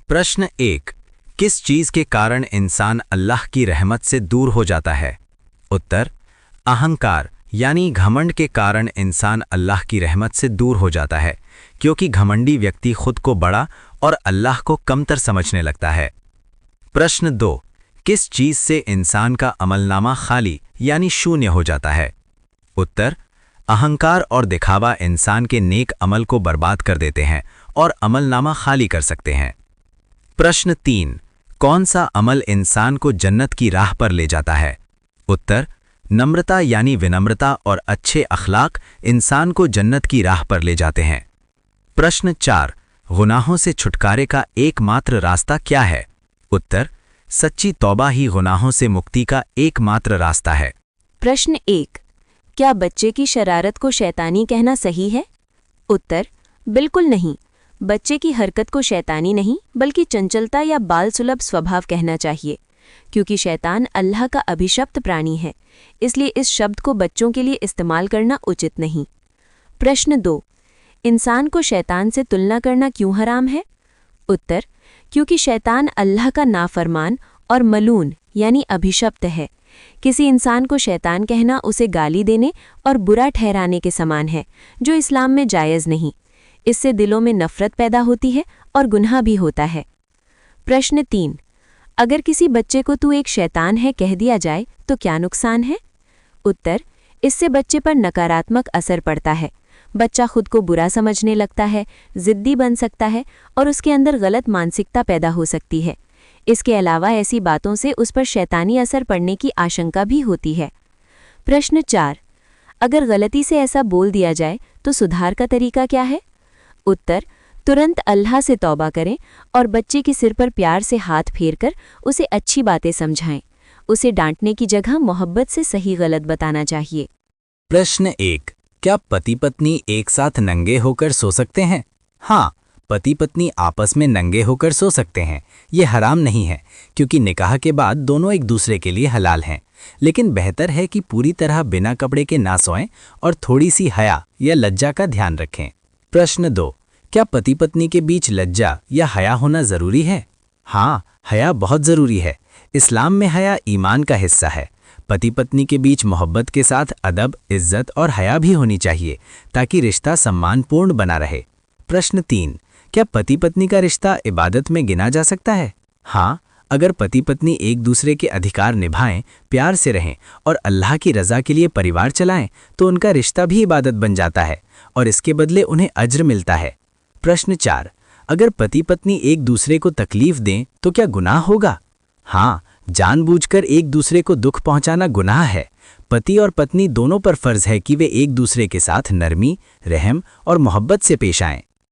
प्रश्न 1। किस चीज के कारण इंसान अल्लाह की रहमत से दूर हो जाता है? उत्तर, अहंकार यानी घमंड के कारण इंसान अल्लाह की रहमत से दूर हो जाता है, क्योंकि घमंडी व्यक्ति खुद को बड़ा और अल्लाह को कमतर समझने लगता है। प्रश्न 2। किस चीज से इंसान का अमलनामा खाली यानी शून्य हो जाता है? उत्तर, अहंकार और दिखावा इंसान के नेक अमल को बर्बाद कर देते हैं और अमलनामा खाली कर सकते हैं। प्रश्न 3। कौन सा अमल इंसान को जन्नत की राह पर ले जाता है? उत्तर, नम्रता यानी विनम्रता और अच्छे अखलाक इंसान को जन्नत की राह पर ले जाते हैं। प्रश्न 4। गुनाहों से छुटकारे का एकमात्र रास्ता क्या है? उत्तर, सच्ची तौबा ही गुनाहों से मुक्ति का एकमात्र रास्ता है। प्रश्न 1। क्या बच्चे की शरारत को शैतानी कहना सही है? उत्तर, बिल्कुल नहीं। बच्चे की हरकत को शैतानी नहीं बल्कि चंचलता या बाल सुलभ स्वभाव कहना चाहिए, क्योंकि शैतान अल्लाह का अभिशप्त प्राणी है, इसलिए इस शब्द को बच्चों के लिए इस्तेमाल करना उचित नहीं। प्रश्न 2। इंसान को शैतान से तुलना करना क्यों हराम है? उत्तर, क्योंकि शैतान अल्लाह का नाफरमान और मलून यानी अभिशप्त है। किसी इंसान को शैतान कहना उसे गाली देने और बुरा ठहराने के समान है, जो इस्लाम में जायज़ नहीं। इससे दिलों में नफ़रत पैदा होती है और गुनाह भी होता है। प्रश्न 3। अगर किसी बच्चे को तू एक शैतान है कह दिया जाए तो क्या नुकसान है? उत्तर, इससे बच्चे पर नकारात्मक असर पड़ता है। बच्चा खुद को बुरा समझने लगता है, ज़िद्दी बन सकता है और उसके अंदर गलत मानसिकता पैदा हो सकती है। इसके अलावा ऐसी बातों से उस पर शैतानी असर पड़ने की आशंका भी होती है। प्रश्न 4। अगर गलती से ऐसा बोल दिया जाए तो सुधार का तरीका क्या है? उत्तर, तुरंत अल्लाह से तौबा करें और बच्चे के सिर पर प्यार से हाथ फेरकर उसे अच्छी बातें समझाएं। उसे डांटने की जगह मोहब्बत से सही गलत बताना चाहिए। प्रश्न 1। क्या पति पत्नी एक साथ नंगे होकर सो सकते हैं? हाँ, पति पत्नी आपस में नंगे होकर सो सकते हैं। ये हराम नहीं है, क्योंकि निकाह के बाद दोनों एक दूसरे के लिए हलाल हैं। लेकिन बेहतर है कि पूरी तरह बिना कपड़े के ना सोएं और थोड़ी सी हया या लज्जा का ध्यान रखें। प्रश्न 2। क्या पति पत्नी के बीच लज्जा या हया होना ज़रूरी है? हाँ, हया बहुत ज़रूरी है। इस्लाम में हया ईमान का हिस्सा है। पति पत्नी के बीच मोहब्बत के साथ अदब, इज्जत और हया भी होनी चाहिए, ताकि रिश्ता सम्मानपूर्ण बना रहे। प्रश्न 3। क्या पति पत्नी का रिश्ता इबादत में गिना जा सकता है? हाँ, अगर पति पत्नी एक दूसरे के अधिकार निभाएं, प्यार से रहें और अल्लाह की रज़ा के लिए परिवार चलाएं, तो उनका रिश्ता भी इबादत बन जाता है और इसके बदले उन्हें अज्र मिलता है। प्रश्न 4। अगर पति पत्नी एक दूसरे को तकलीफ दें तो क्या गुनाह होगा? हाँ, जानबूझकर एक दूसरे को दुख पहुंचाना गुनाह है। पति और पत्नी दोनों पर फर्ज है कि वे एक दूसरे के साथ नरमी, रहम और मोहब्बत से पेश आएं।